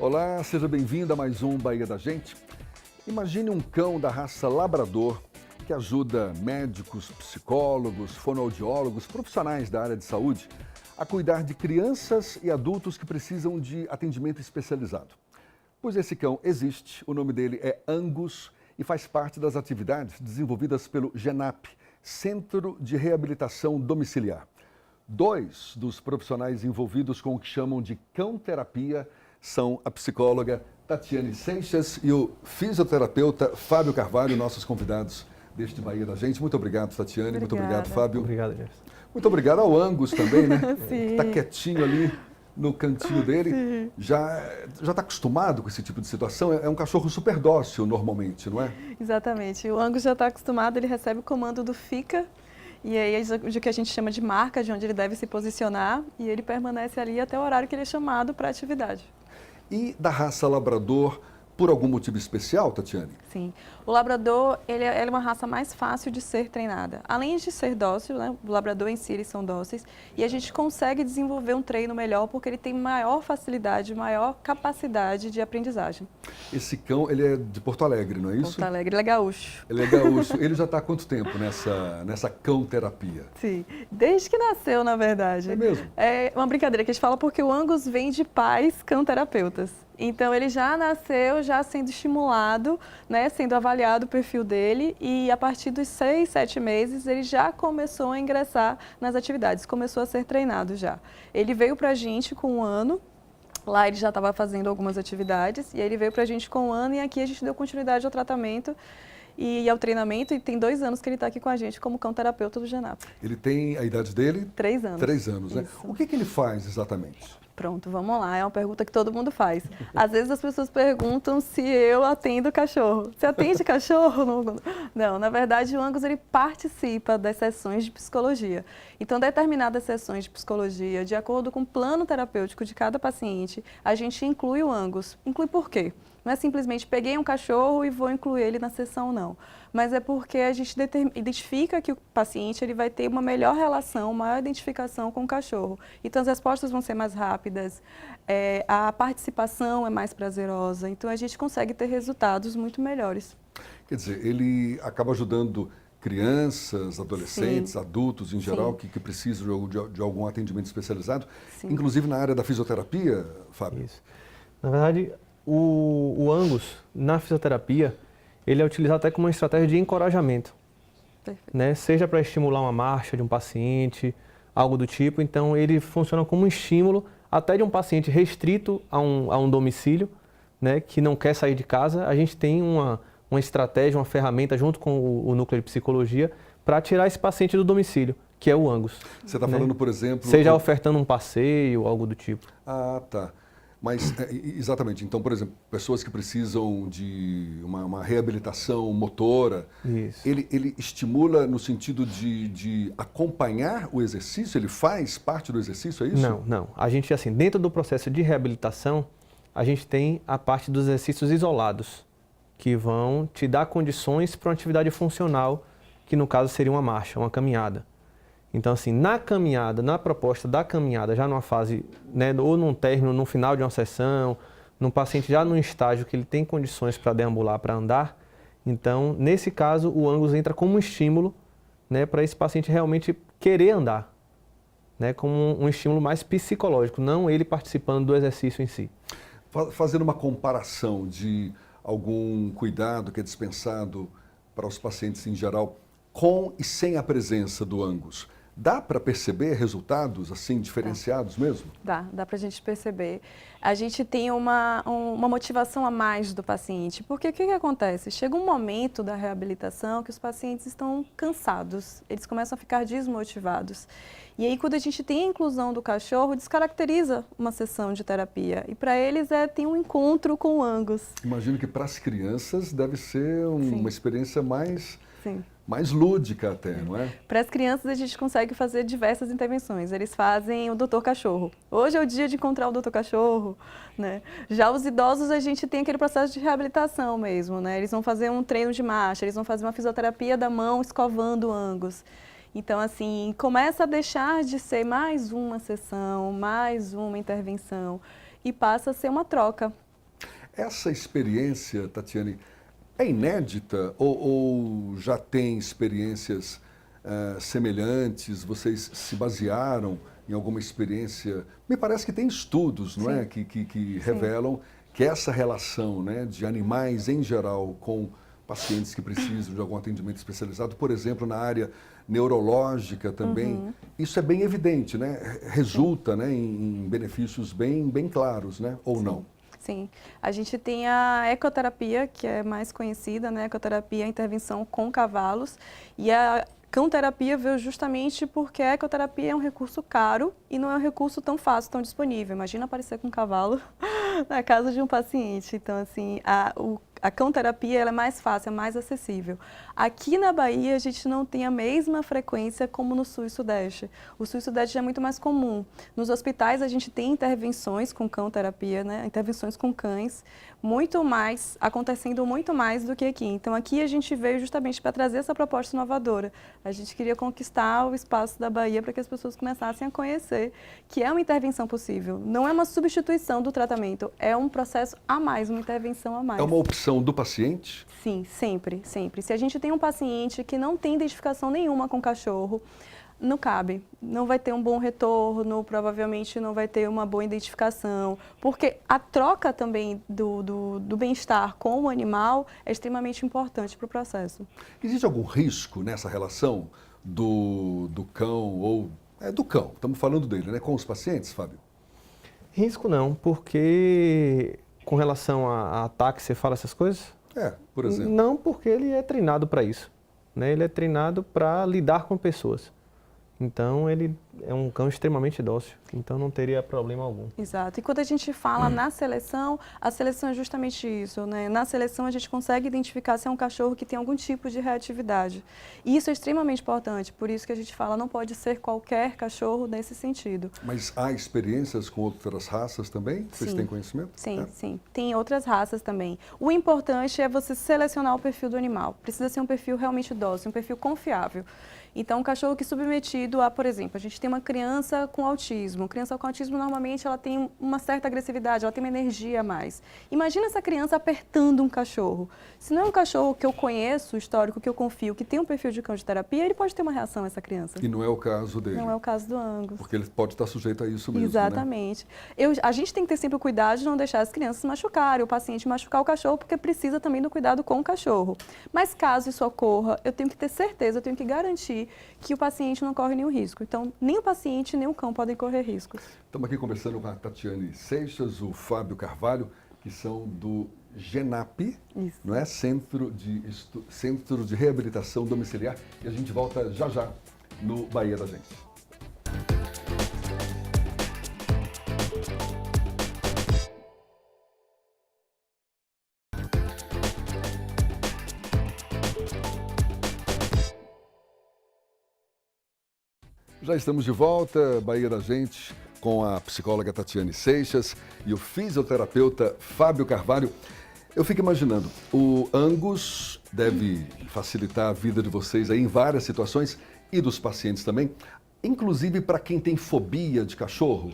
Olá, seja bem-vindo a mais um Bahia da Gente. Imagine um cão da raça labrador que ajuda médicos, psicólogos, fonoaudiólogos, profissionais da área de saúde a cuidar de crianças e adultos que precisam de atendimento especializado. Pois esse cão existe, o nome dele é Angus e faz parte das atividades desenvolvidas pelo GENAP, Centro de Reabilitação Domiciliar. Dois dos profissionais envolvidos com o que chamam de cão-terapia são a psicóloga Tatiane Seixas e o fisioterapeuta Fábio Carvalho, nossos convidados deste Bahia da Gente. Muito obrigado, Tatiane. Obrigada. Muito obrigado, Fábio. Obrigado, Jefferson. Muito obrigado ao Angus também, né? Sim. Está quietinho ali no cantinho dele. Sim. Já está acostumado com esse tipo de situação? É um cachorro super dócil normalmente, não é? Exatamente. O Angus já está acostumado, ele recebe o comando do fica, e aí é o que a gente chama de marca, de onde ele deve se posicionar, e ele permanece ali até o horário que ele é chamado para a atividade. E da raça labrador, por algum motivo especial, Tatiane? Sim. O labrador, ele é uma raça mais fácil de ser treinada. Além de ser dócil, né, o labrador em si, eles são dóceis, e a gente consegue desenvolver um treino melhor porque ele tem maior facilidade, maior capacidade de aprendizagem. Esse cão, ele é de Porto Alegre, não é isso? Porto Alegre, ele é gaúcho. Ele é gaúcho. Ele já está há quanto tempo nessa cão-terapia? Sim, desde que nasceu, na verdade. É mesmo? É uma brincadeira que a gente fala porque o Angus vem de pais cão-terapeutas. Então, ele já nasceu já sendo estimulado, né, sendo avaliado o perfil dele, e a partir dos 6, 7 meses ele já começou a ingressar nas atividades, começou a ser treinado já. Ele veio para a gente com 1 ano, lá ele já estava fazendo algumas atividades, e aí ele veio para a gente com 1 ano, e aqui a gente deu continuidade ao tratamento e ao treinamento, e tem 2 anos que ele está aqui com a gente como cão-terapeuta do GENAP. Ele tem a idade dele? 3 anos. 3 anos, né? Isso. O que ele faz exatamente? Pronto, vamos lá. É uma pergunta que todo mundo faz. Às vezes as pessoas perguntam se eu atendo cachorro. Você atende cachorro? Não, na verdade o Angus ele participa das sessões de psicologia. Então, determinadas sessões de psicologia, de acordo com o plano terapêutico de cada paciente, a gente inclui o Angus. Inclui por quê? Não é simplesmente peguei um cachorro e vou incluir ele na sessão, não. Mas é porque a gente identifica que o paciente ele vai ter uma melhor relação, maior identificação com o cachorro. Então, as respostas vão ser mais rápidas, a participação é mais prazerosa. Então, a gente consegue ter resultados muito melhores. Quer dizer, ele acaba ajudando crianças, adolescentes, Sim. adultos em geral, Sim. que precisam de algum atendimento especializado, Sim. inclusive na área da fisioterapia, Fábio? Isso. Na verdade, o Angus, na fisioterapia, ele é utilizado até como uma estratégia de encorajamento, Perfeito. né? Seja para estimular uma marcha de um paciente, algo do tipo. Então, ele funciona como um estímulo até de um paciente restrito a um domicílio, né? Que não quer sair de casa. A gente tem uma estratégia, uma ferramenta junto com o núcleo de psicologia para tirar esse paciente do domicílio, que é o Angus. Você está né? falando, por exemplo... Seja ofertando um passeio, algo do tipo. Ah, tá. Mas, exatamente, então, por exemplo, pessoas que precisam de uma reabilitação motora, Isso. ele estimula no sentido de acompanhar o exercício? Ele faz parte do exercício, é isso? Não. A gente, assim, dentro do processo de reabilitação, a gente tem a parte dos exercícios isolados, que vão te dar condições para uma atividade funcional, que no caso seria uma marcha, uma caminhada. Então, assim, na caminhada, na proposta da caminhada, já numa fase, né, ou num término, no final de uma sessão, num paciente já num estágio que ele tem condições para deambular, para andar, então, nesse caso, o Angus entra como um estímulo, né, para esse paciente realmente querer andar, né, como um estímulo mais psicológico, não ele participando do exercício em si. Fazendo uma comparação de algum cuidado que é dispensado para os pacientes em geral, com e sem a presença do Angus, dá para perceber resultados assim diferenciados mesmo? Dá para a gente perceber. A gente tem uma motivação a mais do paciente, porque o que acontece? Chega um momento da reabilitação que os pacientes estão cansados, eles começam a ficar desmotivados. E aí, quando a gente tem a inclusão do cachorro, descaracteriza uma sessão de terapia. E para eles tem um encontro com o Angus. Imagino que para as crianças deve ser uma experiência mais... Sim. Mais lúdica até, não é? Para as crianças a gente consegue fazer diversas intervenções. Eles fazem o Dr. Cachorro. Hoje é o dia de encontrar o Dr. Cachorro, né? Já os idosos a gente tem aquele processo de reabilitação mesmo, né? Eles vão fazer um treino de marcha, eles vão fazer uma fisioterapia da mão escovando o Angus. Então, assim, começa a deixar de ser mais uma sessão, mais uma intervenção e passa a ser uma troca. Essa experiência, Tatiane, é inédita ou já tem experiências semelhantes? Vocês se basearam em alguma experiência? Me parece que tem estudos, não é, que revelam que essa relação, né, de animais em geral com pacientes que precisam de algum atendimento especializado, por exemplo, na área neurológica também, isso é bem evidente, né? Resulta, né, em benefícios bem claros, né? Ou não? Sim, a gente tem a ecoterapia, que é mais conhecida, né? Ecoterapia, intervenção com cavalos, e a cão-terapia veio justamente porque a ecoterapia é um recurso caro e não é um recurso tão fácil, tão disponível. Imagina aparecer com um cavalo na casa de um paciente. Então, assim, a cão-terapia ela é mais fácil, é mais acessível. Aqui na Bahia, a gente não tem a mesma frequência como no Sul e Sudeste. O Sul e Sudeste é muito mais comum. Nos hospitais, a gente tem intervenções com cão-terapia, né? Intervenções com cães, acontecendo muito mais do que aqui. Então, aqui a gente veio justamente para trazer essa proposta inovadora. A gente queria conquistar o espaço da Bahia para que as pessoas começassem a conhecer que é uma intervenção possível. Não é uma substituição do tratamento, é um processo a mais, uma intervenção a mais. É uma opção do paciente? Sim, sempre, sempre. Se a gente tem um paciente que não tem identificação nenhuma com o cachorro, não cabe, não vai ter um bom retorno, provavelmente não vai ter uma boa identificação, porque a troca também do bem-estar com o animal é extremamente importante para o processo. Existe algum risco nessa relação do cão ou... do cão, estamos falando dele, né? Com os pacientes, Fábio? Risco não, porque com relação a ataque, você fala essas coisas? Por exemplo. Não, porque ele é treinado para isso, né? Ele é treinado para lidar com pessoas. Então, ele é um cão extremamente dócil, então não teria problema algum. Exato. E quando a gente fala na seleção, a seleção é justamente isso, né? Na seleção, a gente consegue identificar se é um cachorro que tem algum tipo de reatividade. E isso é extremamente importante, por isso que a gente fala, não pode ser qualquer cachorro nesse sentido. Mas há experiências com outras raças também? Vocês têm conhecimento? Sim, sim. Tem outras raças também. O importante é você selecionar o perfil do animal. Precisa ser um perfil realmente dócil, um perfil confiável. Então, um cachorro que é submetido a, por exemplo, a gente tem uma criança com autismo. Criança com autismo, normalmente, ela tem uma certa agressividade, ela tem uma energia a mais. Imagina essa criança apertando um cachorro. Se não é um cachorro que eu conheço, histórico, que eu confio, que tem um perfil de cão de terapia, ele pode ter uma reação a essa criança. E não é o caso dele? Não é o caso do Angus. Porque ele pode estar sujeito a isso mesmo, exatamente. Né? A gente tem que ter sempre o cuidado de não deixar as crianças machucarem, o paciente machucar o cachorro, porque precisa também do cuidado com o cachorro. Mas caso isso ocorra, eu tenho que ter certeza, eu tenho que garantir que o paciente não corre nenhum risco. Então, nem o paciente, nem o cão podem correr riscos. Estamos aqui conversando com a Tatiane Seixas, o Fábio Carvalho, que são do GENAP, não é? Centro de Reabilitação Domiciliar. E a gente volta já já no Bahia da Gente. Já estamos de volta, Bahia da Gente, com a psicóloga Tatiane Seixas e o fisioterapeuta Fábio Carvalho. Eu fico imaginando, o Angus deve facilitar a vida de vocês aí em várias situações e dos pacientes também, inclusive para quem tem fobia de cachorro.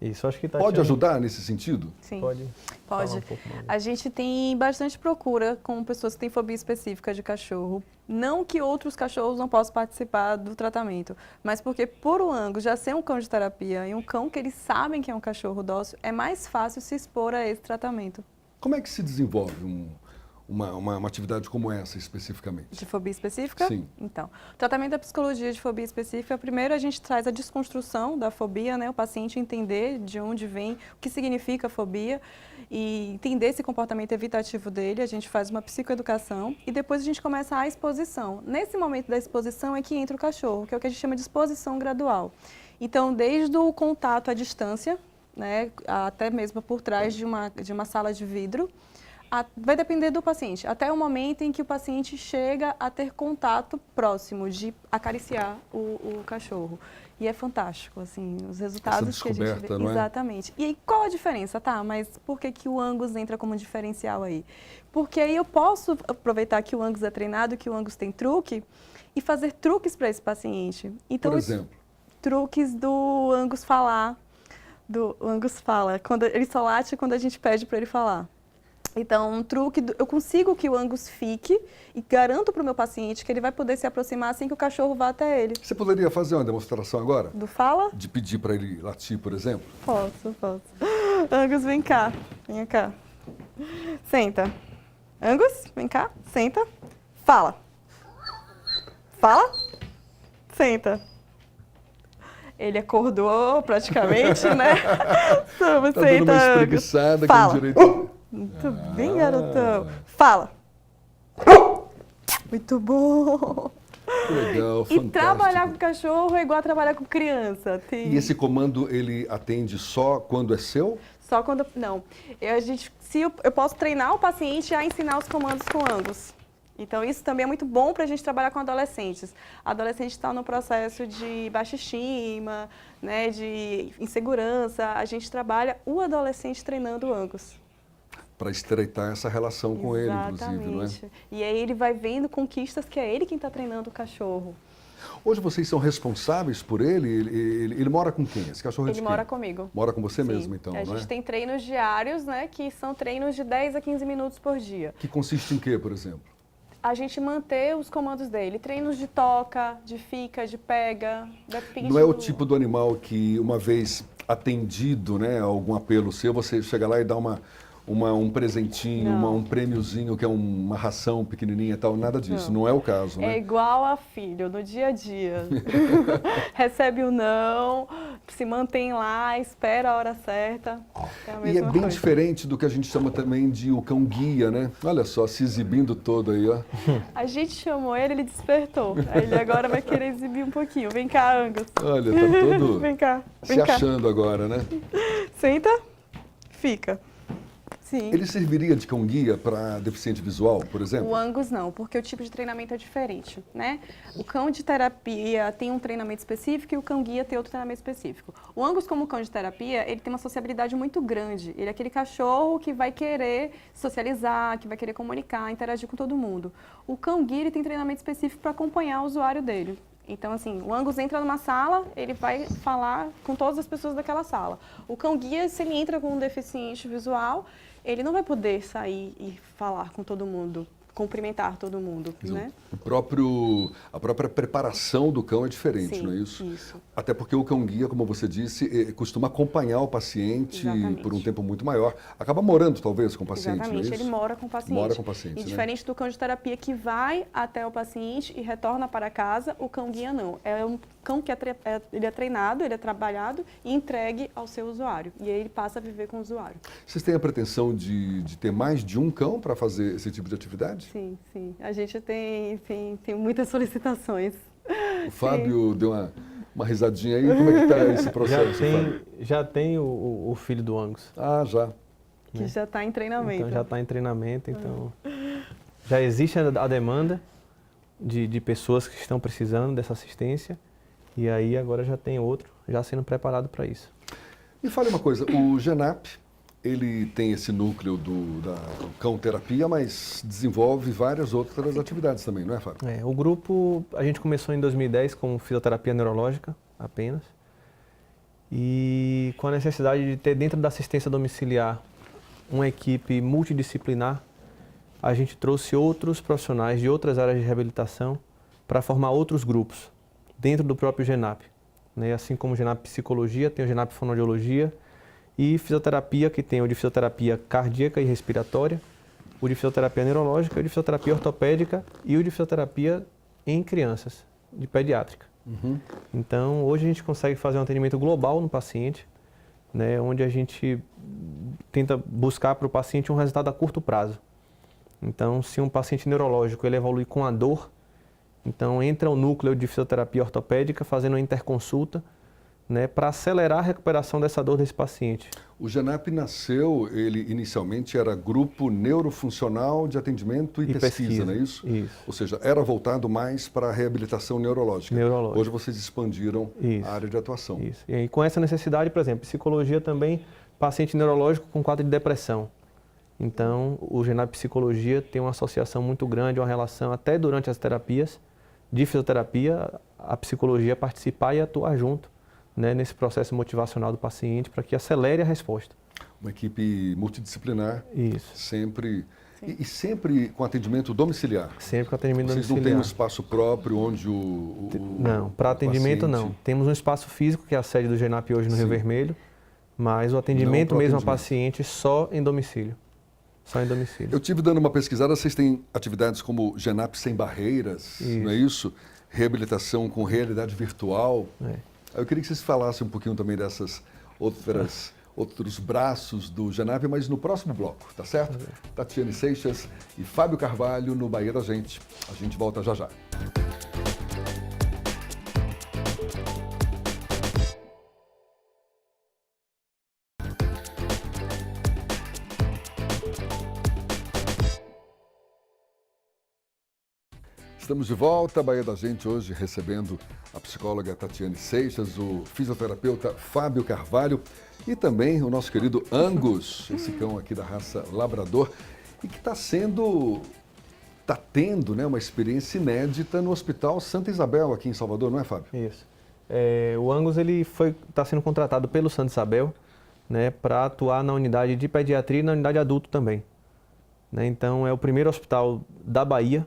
Isso, acho que pode ajudar nesse sentido? Sim, pode. Um pouco mais. A gente tem bastante procura com pessoas que têm fobia específica de cachorro. Não que outros cachorros não possam participar do tratamento, mas porque por o Angus já ser um cão de terapia e um cão que eles sabem que é um cachorro dócil, é mais fácil se expor a esse tratamento. Como é que se desenvolve uma atividade como essa, especificamente? De fobia específica? Sim. Então, o tratamento da psicologia de fobia específica, primeiro a gente traz a desconstrução da fobia, né? O paciente entender de onde vem, o que significa a fobia e entender esse comportamento evitativo dele. A gente faz uma psicoeducação e depois a gente começa a exposição. Nesse momento da exposição é que entra o cachorro, que é o que a gente chama de exposição gradual. Então, desde o contato à distância, né? Até mesmo por trás de uma sala de vidro, vai depender do paciente, até o momento em que o paciente chega a ter contato próximo, de acariciar o cachorro. E é fantástico, assim, os resultados que a gente vê. Não é? Exatamente. E aí, qual a diferença? Tá, mas por que o Angus entra como diferencial aí? Porque aí eu posso aproveitar que o Angus é treinado, que o Angus tem truque, e fazer truques para esse paciente. Então, por exemplo? Truques do Angus falar. O Angus fala, ele só late quando a gente pede para ele falar. Então, um truque, eu consigo que o Angus fique e garanto para o meu paciente que ele vai poder se aproximar assim que o cachorro vá até ele. Você poderia fazer uma demonstração agora? Do fala? De pedir para ele latir, por exemplo? Posso. Angus, vem cá. Vem cá. Senta. Angus, vem cá. Senta. Fala. Fala. Senta. Ele acordou praticamente, né? Vamos, Tá dando uma espreguiçada com direito. Muito bem, garotão. Fala. Muito bom. Que legal, E fantástico. trabalhar com cachorro é igual a trabalhar com criança. E esse comando, ele atende só quando é seu? Só quando... Não. Eu posso treinar o paciente a ensinar os comandos com Angus. Então, isso também é muito bom para a gente trabalhar com adolescentes. Adolescente está no processo de baixa estima, né, de insegurança. A gente trabalha o adolescente treinando o Angus. Para estreitar essa relação com ele, inclusive, não é? E aí ele vai vendo conquistas que é ele quem está treinando o cachorro. Hoje vocês são responsáveis por ele? Ele mora com quem? Esse cachorro é de Ele quem? mora comigo. Mora com você Sim. mesmo, então, A não gente é? tem treinos diários, né, que são treinos de 10 a 15 minutos por dia. Que consiste em quê, por exemplo? A gente manter os comandos dele. Treinos de toca, de fica, de pega, depende Não é o do- tipo do animal que, uma vez atendido, né, algum apelo seu, você chega lá e dá um presentinho, Não. um prêmiozinho, que é uma ração pequenininha e tal, nada disso. Não é o caso, É né? igual a filho, no dia a dia. Recebe o não, se mantém lá, espera a hora certa. É a E é mesma bem coisa. diferente do que a gente chama também de o cão guia, né? Olha só, se exibindo todo aí, ó. A gente chamou ele despertou. Aí ele agora vai querer exibir um pouquinho. Vem cá, Angus. Olha, tá todo Vem cá, se vem cá. achando agora, né? Senta, fica. Sim. Ele serviria de cão guia para deficiente visual, por exemplo? O Angus não, porque o tipo de treinamento é diferente, né? O cão de terapia tem um treinamento específico e o cão guia tem outro treinamento específico. O Angus, como cão de terapia, ele tem uma sociabilidade muito grande. Ele é aquele cachorro que vai querer socializar, que vai querer comunicar, interagir com todo mundo. O cão guia, ele tem treinamento específico para acompanhar o usuário dele. Então, assim, o Angus entra numa sala, ele vai falar com todas as pessoas daquela sala. O cão guia, se ele entra com um deficiente visual, ele não vai poder sair e falar com todo mundo, cumprimentar todo mundo, né? A própria preparação do cão é diferente, Sim, não é isso? isso. Até porque o cão guia, como você disse, costuma acompanhar o paciente Exatamente. por um tempo muito maior. Acaba morando, talvez, com o paciente, Exatamente, não é isso? ele mora com o paciente. Mora com o paciente, E né? diferente do cão de terapia que vai até o paciente e retorna para casa, o cão guia não. É um cão que ele é treinado, ele é trabalhado e entregue ao seu usuário. E aí ele passa a viver com o usuário. Vocês têm a pretensão de ter mais de um cão para fazer esse tipo de atividade? Sim, sim. A gente tem muitas solicitações. O Fábio deu uma risadinha aí. Como é que está esse processo, Fábio? Já tem o filho do Angus. Ah, já. Que já está em treinamento. Então já está em treinamento, então já existe a demanda de pessoas que estão precisando dessa assistência e aí agora já tem outro já sendo preparado para isso. Me fale uma coisa, o GENAP, ele tem esse núcleo da cão terapia, mas desenvolve várias outras atividades também, não é, Fábio? O grupo, a gente começou em 2010 com fisioterapia neurológica apenas e com a necessidade de ter dentro da assistência domiciliar uma equipe multidisciplinar, a gente trouxe outros profissionais de outras áreas de reabilitação para formar outros grupos dentro do próprio GENAP. Né? Assim como o GENAP Psicologia, tem o GENAP Fonoaudiologia e fisioterapia, que tem o de fisioterapia cardíaca e respiratória, o de fisioterapia neurológica, o de fisioterapia ortopédica e o de fisioterapia em crianças, de pediátrica. Então, hoje a gente consegue fazer um atendimento global no paciente, né, onde a gente tenta buscar para o paciente um resultado a curto prazo. Então, se um paciente neurológico ele evolui com a dor, então entra o núcleo de fisioterapia ortopédica fazendo uma interconsulta, né, para acelerar a recuperação dessa dor desse paciente. O GENAP nasceu, ele inicialmente era Grupo Neurofuncional de Atendimento e Pesquisa, não é isso? Isso. Ou seja, era voltado mais para a reabilitação neurológica. Neurológica. Hoje vocês expandiram Isso. a área de atuação. Isso. E aí, com essa necessidade, por exemplo, psicologia também, paciente neurológico com quadro de depressão. Então, o GENAP Psicologia tem uma associação muito grande, uma relação até durante as terapias de fisioterapia, a psicologia participar e atuar junto, né, nesse processo motivacional do paciente para que acelere a resposta. Uma equipe multidisciplinar, Isso. sempre e sempre com atendimento domiciliar. Sempre com atendimento Vocês domiciliar. não têm um espaço próprio onde Não, para atendimento paciente... não. Temos um espaço físico, que é a sede do GENAP hoje no Rio Sim. Vermelho, mas o atendimento Não pro mesmo ao atendimento. paciente só em domicílio. Só em domicílio. Eu tive dando uma pesquisada, vocês têm atividades como GENAP Sem Barreiras, Isso. não é isso? Reabilitação com realidade virtual. É. Eu queria que vocês falassem um pouquinho também dessas outros braços do GENAP, mas no próximo bloco, tá certo? Tatiane Seixas e Fábio Carvalho no Bahia da Gente. A gente volta já já. Estamos de volta, Bahia da Gente, hoje recebendo a psicóloga Tatiane Seixas, o fisioterapeuta Fábio Carvalho e também o nosso querido Angus, esse cão aqui da raça Labrador, e que está tendo, né, uma experiência inédita no Hospital Santa Isabel, aqui em Salvador, não é, Fábio? Isso. O Angus está sendo contratado pelo Santa Isabel, né, para atuar na unidade de pediatria e na unidade adulto também. Né, então, é o primeiro hospital da Bahia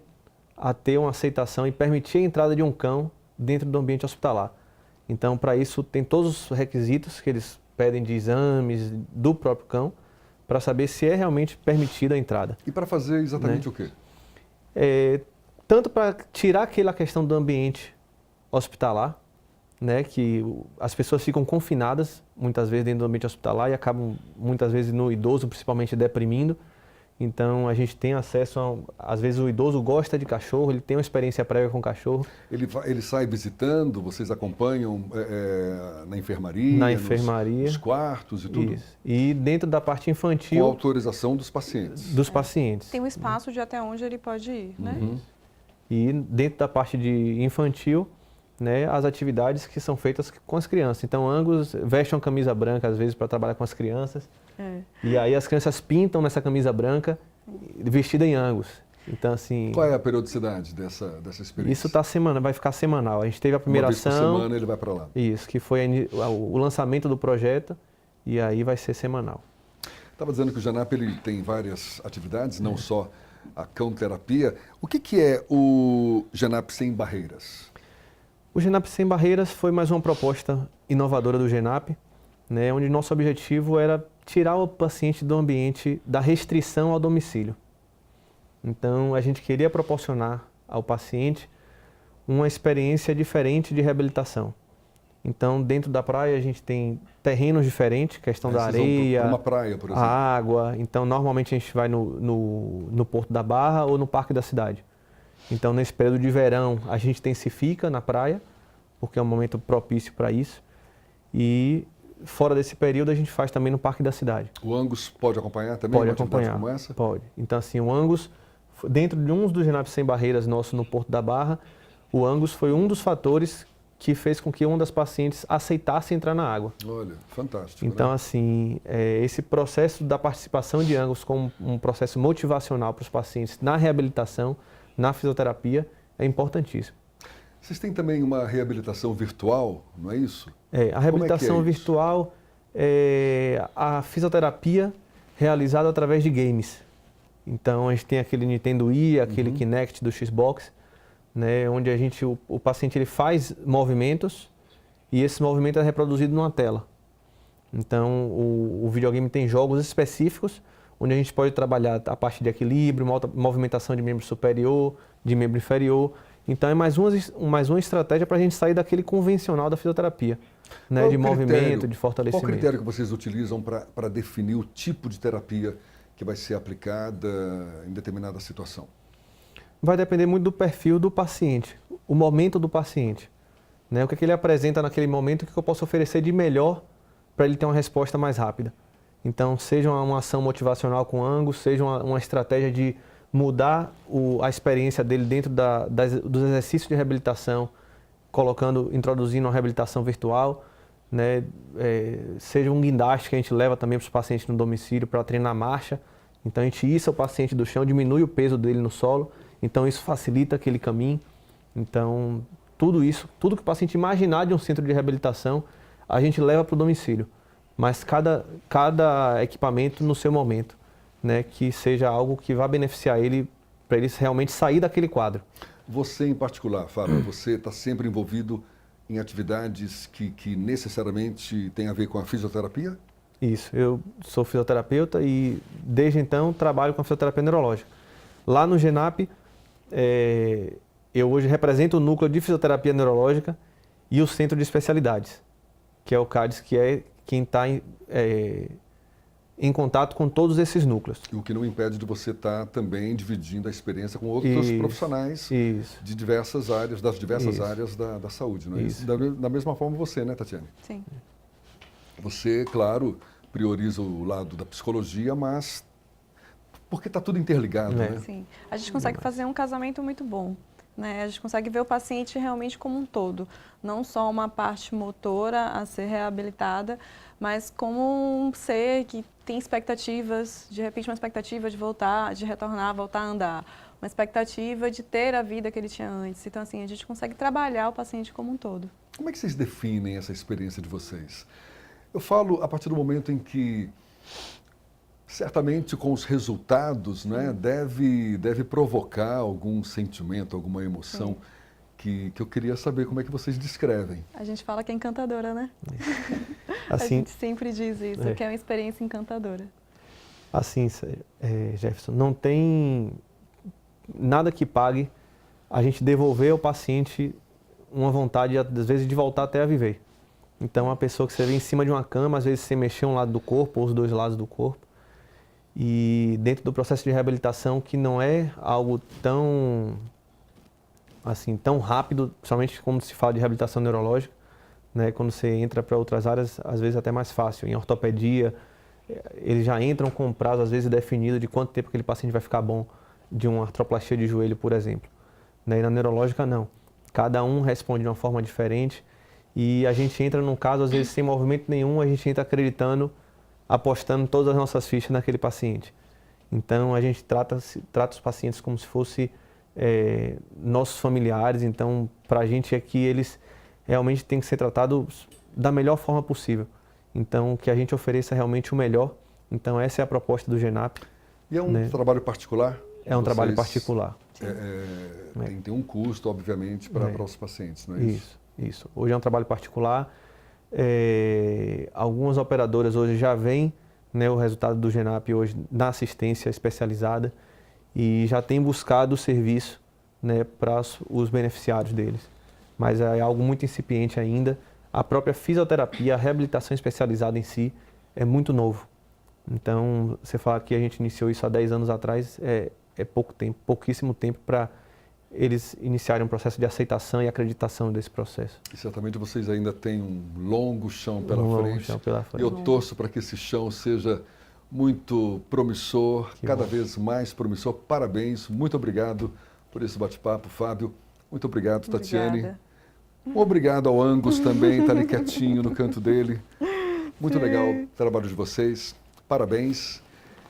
a ter uma aceitação e permitir a entrada de um cão dentro do ambiente hospitalar. Então, para isso, tem todos os requisitos que eles pedem de exames do próprio cão, para saber se é realmente permitida a entrada. E para fazer exatamente o quê? Tanto para tirar aquela questão do ambiente hospitalar, né, que as pessoas ficam confinadas, muitas vezes, dentro do ambiente hospitalar e acabam, muitas vezes, no idoso, principalmente, deprimindo. Então, a gente tem acesso às vezes o idoso gosta de cachorro, ele tem uma experiência prévia com cachorro. Ele sai visitando, vocês acompanham na enfermaria? Na enfermaria. Nos quartos e tudo? Isso. E dentro da parte infantil... Com autorização dos pacientes. Dos pacientes. Tem um espaço de até onde ele pode ir, né? Uhum. E dentro da parte de infantil, né, as atividades que são feitas com as crianças. Então, Angus veste uma camisa branca, às vezes, para trabalhar com as crianças. E aí as crianças pintam nessa camisa branca, vestida em Angus. Então, assim... Qual é a periodicidade dessa experiência? Isso vai ficar semanal. A gente teve a primeira Uma vez ação... por semana ele vai para lá. Isso, que foi o lançamento do projeto, e aí vai ser semanal. Estava dizendo que o GENAP ele tem várias atividades, não só a cão-terapia. O que é o GENAP Sem Barreiras? O GENAP Sem Barreiras foi mais uma proposta inovadora do GENAP, né, onde nosso objetivo era tirar o paciente do ambiente da restrição ao domicílio. Então, a gente queria proporcionar ao paciente uma experiência diferente de reabilitação. Então, dentro da praia, a gente tem terrenos diferentes, questão da areia, uma praia, por exemplo. a água. Então, normalmente a gente vai no Porto da Barra ou no Parque da Cidade. Então, nesse período de verão, a gente intensifica na praia, porque é um momento propício para isso. E fora desse período, a gente faz também no Parque da Cidade. O Angus pode acompanhar também? Pode uma atividade acompanhar, como essa? pode. Então, assim, o Angus, dentro de um dos GENAP Sem Barreiras nosso no Porto da Barra, o Angus foi um dos fatores que fez com que uma das pacientes aceitasse entrar na água. Olha, fantástico. Então, né? assim, esse processo da participação de Angus como um processo motivacional para os pacientes na reabilitação, na fisioterapia, é importantíssimo. Vocês têm também uma reabilitação virtual, não é isso? A reabilitação isso? virtual é a fisioterapia realizada através de games. Então, a gente tem aquele Nintendo Wii, aquele Kinect do Xbox, né, onde o paciente ele faz movimentos e esse movimento é reproduzido numa tela. Então, o videogame tem jogos específicos, onde a gente pode trabalhar a parte de equilíbrio, movimentação de membro superior, de membro inferior. Então, é mais uma estratégia para a gente sair daquele convencional da fisioterapia, né, de movimento, de fortalecimento. Qual o critério que vocês utilizam para definir o tipo de terapia que vai ser aplicada em determinada situação? Vai depender muito do perfil do paciente, o momento do paciente, né? O que ele apresenta naquele momento, o que eu posso oferecer de melhor para ele ter uma resposta mais rápida. Então, seja uma ação motivacional com Angus, seja uma estratégia de mudar a experiência dele dentro dos exercícios de reabilitação, introduzindo uma reabilitação virtual, né? Seja um guindaste que a gente leva também para os pacientes no domicílio para treinar marcha. Então, a gente issa o paciente do chão, diminui o peso dele no solo, então isso facilita aquele caminho. Então, tudo que o paciente imaginar de um centro de reabilitação, a gente leva para o domicílio. mas cada equipamento no seu momento, né, que seja algo que vá beneficiar ele, para ele realmente sair daquele quadro. Você em particular, Fábio, você está sempre envolvido em atividades que necessariamente têm a ver com a fisioterapia? Isso, eu sou fisioterapeuta e desde então trabalho com a fisioterapia neurológica. Lá no GENAP, eu hoje represento o núcleo de fisioterapia neurológica e o centro de especialidades, que é o CADES, que é quem está em contato com todos esses núcleos. O que não impede de você estar também dividindo a experiência com outros profissionais de diversas áreas, das diversas áreas da saúde, não é isso? Da mesma forma você, né, Tatiane? Sim. Você, claro, prioriza o lado da psicologia, mas porque está tudo interligado, né? Sim. A gente consegue fazer um casamento muito bom, né? A gente consegue ver o paciente realmente como um todo, não só uma parte motora a ser reabilitada, mas como um ser que tem expectativas, de repente uma expectativa de voltar, de retornar, voltar a andar, uma expectativa de ter a vida que ele tinha antes. Então, assim, a gente consegue trabalhar o paciente como um todo. Como é que vocês definem essa experiência de vocês? Eu falo a partir do momento em que, certamente com os resultados, né, deve provocar algum sentimento, alguma emoção que eu queria saber como é que vocês descrevem. A gente fala que é encantadora, né? Assim, a gente sempre diz isso, que é uma experiência encantadora. Assim, Jefferson, não tem nada que pague a gente devolver ao paciente uma vontade, às vezes, de voltar até a viver. Então, uma pessoa que você vê em cima de uma cama, às vezes sem mexer um lado do corpo ou os dois lados do corpo, e dentro do processo de reabilitação, que não é algo tão rápido, principalmente quando se fala de reabilitação neurológica, né? Quando você entra para outras áreas, às vezes até mais fácil. Em ortopedia, eles já entram com um prazo, às vezes, definido de quanto tempo aquele paciente vai ficar bom de uma artroplastia de joelho, por exemplo. Né? E na neurológica, não. Cada um responde de uma forma diferente e a gente entra num caso, às vezes, sem movimento nenhum, a gente entra acreditando, apostando todas as nossas fichas naquele paciente. Então, a gente trata os pacientes como se fossem nossos familiares. Então, para a gente aqui, eles realmente têm que ser tratados da melhor forma possível. Então, que a gente ofereça realmente o melhor. Então, essa é a proposta do GENAP. E é um trabalho particular? É um trabalho particular. Tem um custo, obviamente, para os pacientes, não é isso? Isso. Hoje é um trabalho particular. Algumas operadoras hoje já veem, né, o resultado do GENAP hoje na assistência especializada e já tem buscado o serviço, né, para os beneficiários deles. Mas é algo muito incipiente ainda. A própria fisioterapia, a reabilitação especializada em si é muito novo. Então, você fala que a gente iniciou isso há 10 anos atrás, é pouco tempo, pouquíssimo tempo para eles iniciarem um processo de aceitação e acreditação desse processo. E certamente vocês ainda têm um longo chão pela frente. E eu torço para que esse chão seja muito promissor, cada vez mais promissor. Parabéns, muito obrigado por esse bate-papo, Fábio. Muito obrigado, Tatiane. Obrigada. Obrigado ao Angus também, está ali quietinho no canto dele. Muito legal o trabalho de vocês. Parabéns.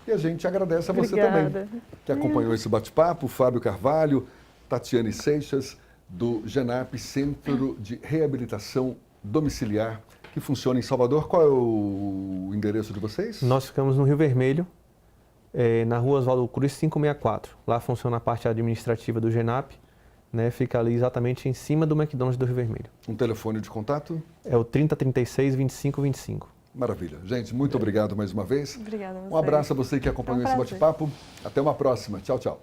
E a gente agradece a você também, que acompanhou esse bate-papo. Fábio Carvalho, Tatiane Seixas, do GENAP, Centro de Reabilitação Domiciliar, que funciona em Salvador. Qual é o endereço de vocês? Nós ficamos no Rio Vermelho, na Rua Oswaldo Cruz 564. Lá funciona a parte administrativa do GENAP, né? Fica ali exatamente em cima do McDonald's do Rio Vermelho. Um telefone de contato? É o 3036 2525. Maravilha. Gente, muito obrigado mais uma vez. Obrigada a você. Um abraço a você que acompanhou esse bate-papo. Até uma próxima. Tchau, tchau.